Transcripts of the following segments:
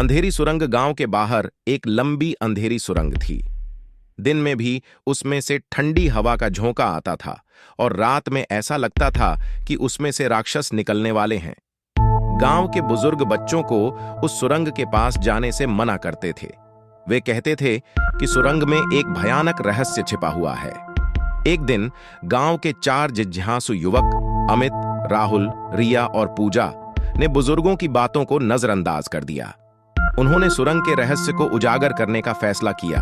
अंधेरी सुरंग गांव के बाहर एक लंबी अंधेरी सुरंग थी। दिन में भी उसमें से ठंडी हवा का झोंका आता था और रात में ऐसा लगता था कि उसमें से राक्षस निकलने वाले हैं। गांव के बुजुर्ग बच्चों को उस सुरंग के पास जाने से मना करते थे। वे कहते थे कि सुरंग में एक भयानक रहस्य छिपा हुआ है। एक दिन गांव के 4 जिज्ञासु युवक अमित, राहुल, रिया और पूजा ने बुजुर्गों की बातों को नजरअंदाज कर दिया। उन्होंने सुरंग के रहस्य को उजागर करने का फैसला किया।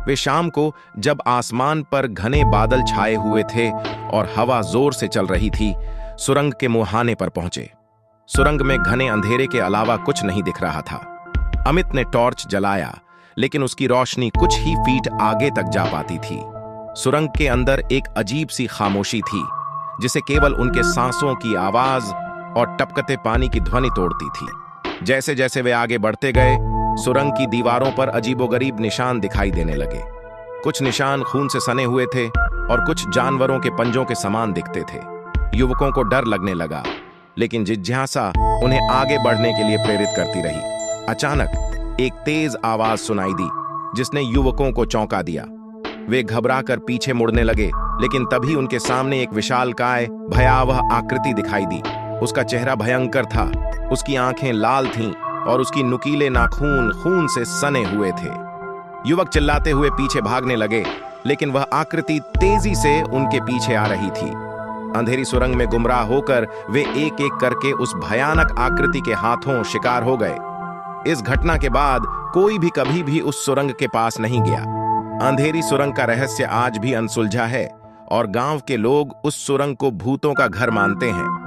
वे शाम को, जब आसमान पर घने बादल छाए हुए थे और हवा जोर से चल रही थी, सुरंग के मुहाने पर पहुंचे। सुरंग में घने अंधेरे के अलावा कुछ नहीं दिख रहा था। अमित ने टॉर्च जलाया, लेकिन उसकी रोशनी कुछ ही फीट आगे तक जा पाती थी। सुरंग के अंदर एक अजीब सी खामोशी थी, जिसे केवल उनके सांसों की आवाज और टपकते पानी की ध्वनि तोड़ती थी। जैसे जैसे वे आगे बढ़ते गए, सुरंग की दीवारों पर अजीबोगरीब निशान दिखाई देने लगे। कुछ निशान खून से सने हुए थे और कुछ जानवरों के पंजों के समान दिखते थे। युवकों को डर लगने लगा, लेकिन जिज्ञासा उन्हें आगे बढ़ने के लिए प्रेरित करती रही। अचानक एक तेज आवाज सुनाई दी, जिसने युवकों को चौंका दिया। वे घबराकर पीछे मुड़ने लगे, लेकिन तभी उनके सामने एक विशालकाय, भयावह आकृति दिखाई दी। उसका चेहरा भयंकर था, उसकी आंखें लाल थीं और उसकी नुकीले नाखून खून से सने हुए थे। युवक चिल्लाते हुए पीछे भागने लगे, लेकिन वह आकृति तेजी से उनके पीछे आ रही थी। अंधेरी सुरंग में गुमराह होकर वे एक एक करके उस भयानक आकृति के हाथों शिकार हो गए। इस घटना के बाद कोई भी कभी भी उस सुरंग के पास नहीं गया। अंधेरी सुरंग का रहस्य आज भी अनसुलझा है और गांव के लोग उस सुरंग को भूतों का घर मानते हैं।